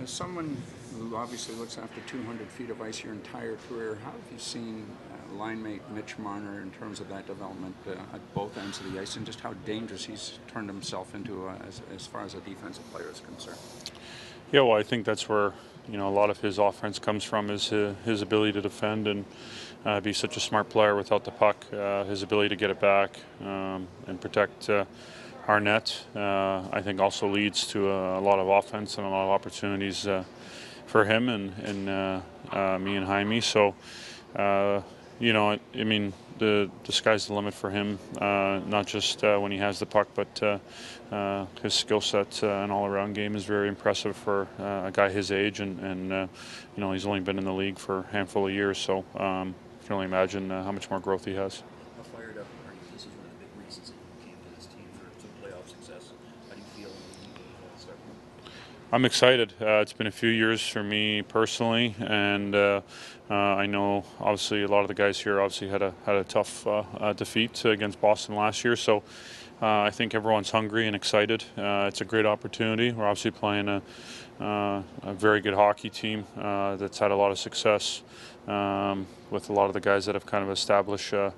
As someone who obviously looks after 200 feet of ice your entire career, how have you seen line mate Mitch Marner in terms of that development at both ends of the ice, and just how dangerous he's turned himself into as far as a defensive player is concerned? Yeah, well, I think that's where a lot of his offense comes from, is his ability to defend and be such a smart player without the puck. His ability to get it back and protect our net, I think, also leads to a lot of offense and a lot of opportunities for him and me and Jaime. So, I mean, the sky's the limit for him, not just when he has the puck, but his skill set and all-around game is very impressive for a guy his age, and he's only been in the league for a handful of years, so you can only imagine how much more growth he has. How fired up are you? This is one of the big reasons that you came to this team for some playoff success. How do you feel when you start? I'm excited. It's been a few years for me personally, and I know obviously a lot of the guys here obviously had a tough defeat against Boston last year. So I think everyone's hungry and excited. It's a great opportunity. We're obviously playing a very good hockey team that's had a lot of success with a lot of the guys that have kind of established their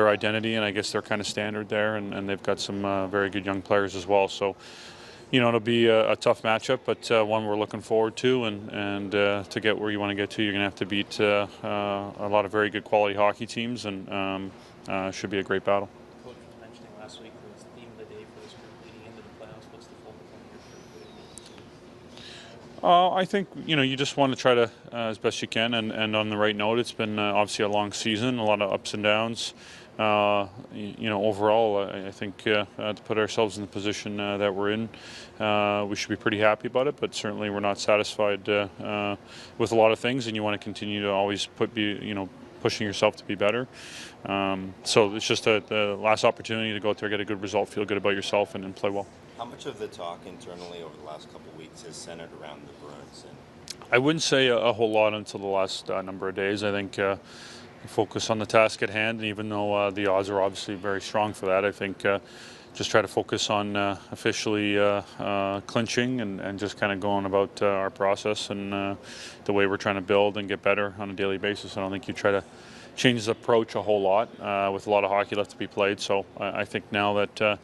identity, and I guess they're kind of standard there, and they've got some very good young players as well. So, it'll be a tough matchup, but one we're looking forward to, and to get where you want to get to, you're going to have to beat a lot of very good quality hockey teams, and should be a great battle. Coach was mentioning last week was the theme of the day for this group leading into the playoffs. What's the focal point here for I think you just want to try to as best you can, and on the right note. It's been obviously a long season, a lot of ups and downs. Overall, I think to put ourselves in the position that we're in, we should be pretty happy about it. But certainly, we're not satisfied with a lot of things, and you want to continue to always pushing yourself to be better. So it's just the last opportunity to go out there, get a good result, feel good about yourself, and play well. How much of the talk internally over the last couple of weeks has centered around the Bruins? I wouldn't say a whole lot until the last number of days. I think focus on the task at hand, and even though the odds are obviously very strong for that, I think just try to focus on officially clinching and just kind of going about our process and the way we're trying to build and get better on a daily basis. I don't think you try to change the approach a whole lot with a lot of hockey left to be played. So I think now that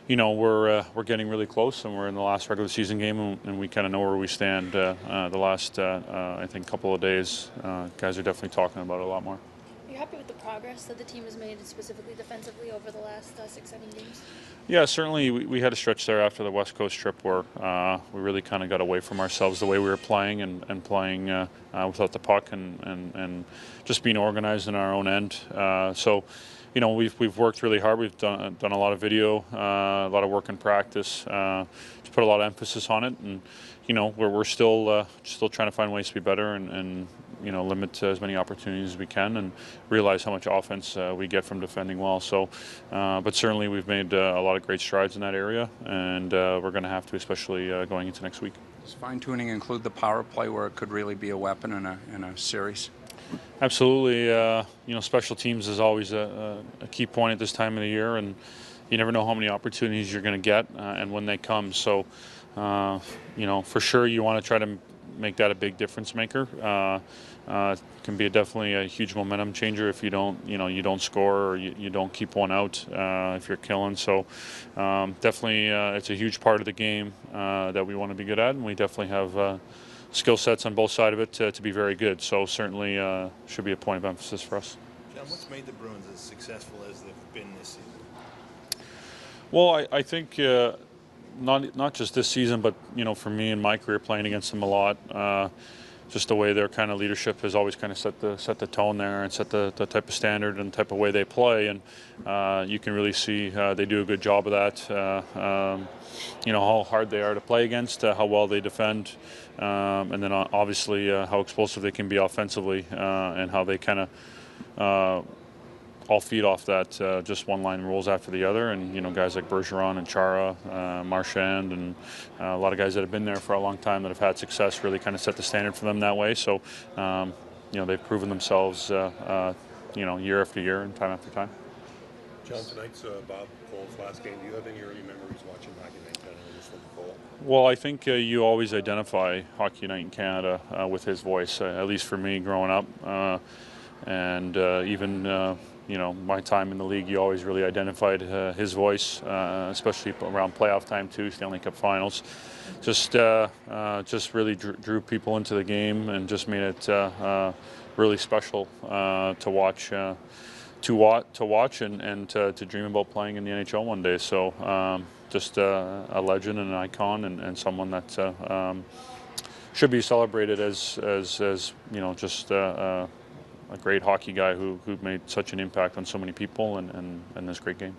we're getting really close, and we're in the last regular season game, and we kind of know where we stand. The last I think couple of days, guys are definitely talking about it a lot more. Are you happy with the progress that the team has made, specifically defensively, over the last 6-7 games? Yeah, certainly we had a stretch there after the West Coast trip where we really kind of got away from ourselves the way we were playing and playing without the puck and just being organized in our own end. So we've worked really hard. We've done a lot of video, a lot of work in practice, to put a lot of emphasis on it, and we're still trying to find ways to be better and limit as many opportunities as we can, and realize how much offense we get from defending well. So, but certainly we've made a lot of great strides in that area, and we're going to have to, especially going into next week. Does fine-tuning include the power play, where it could really be a weapon in a series? Absolutely. Special teams is always a key point at this time of the year, and you never know how many opportunities you're going to get and when they come. So, for sure you want to try to make that a big difference maker. It can be definitely a huge momentum changer if you don't score, or you don't keep one out if you're killing. So definitely it's a huge part of the game that we want to be good at, and we definitely have skill sets on both sides of it to be very good. So certainly should be a point of emphasis for us. John, what's made the Bruins as successful as they've been this season? Well, I think not just this season, but for me in my career playing against them a lot, just the way their kind of leadership has always kind of set the tone there and set the type of standard and type of way they play, and you can really see they do a good job of that. How hard they are to play against, how well they defend, and then obviously how explosive they can be offensively, and how they kind of all feed off that just one-line rules after the other. And guys like Bergeron and Chara, Marchand, and a lot of guys that have been there for a long time that have had success really kind of set the standard for them that way. So they've proven themselves year after year and time after time. John, tonight's Bob Cole's last game. Do you have any early memories watching hockey night? Just looking Cole? Well, I think you always identify Hockey Night in Canada with his voice, at least for me growing up. And even my time in the league, you always really identified his voice, especially around playoff time too, Stanley Cup Finals. Just really drew people into the game and just made it really special to watch. To watch and to dream about playing in the NHL one day. So just a legend and an icon and someone that should be celebrated as just a great hockey guy who made such an impact on so many people and this great game.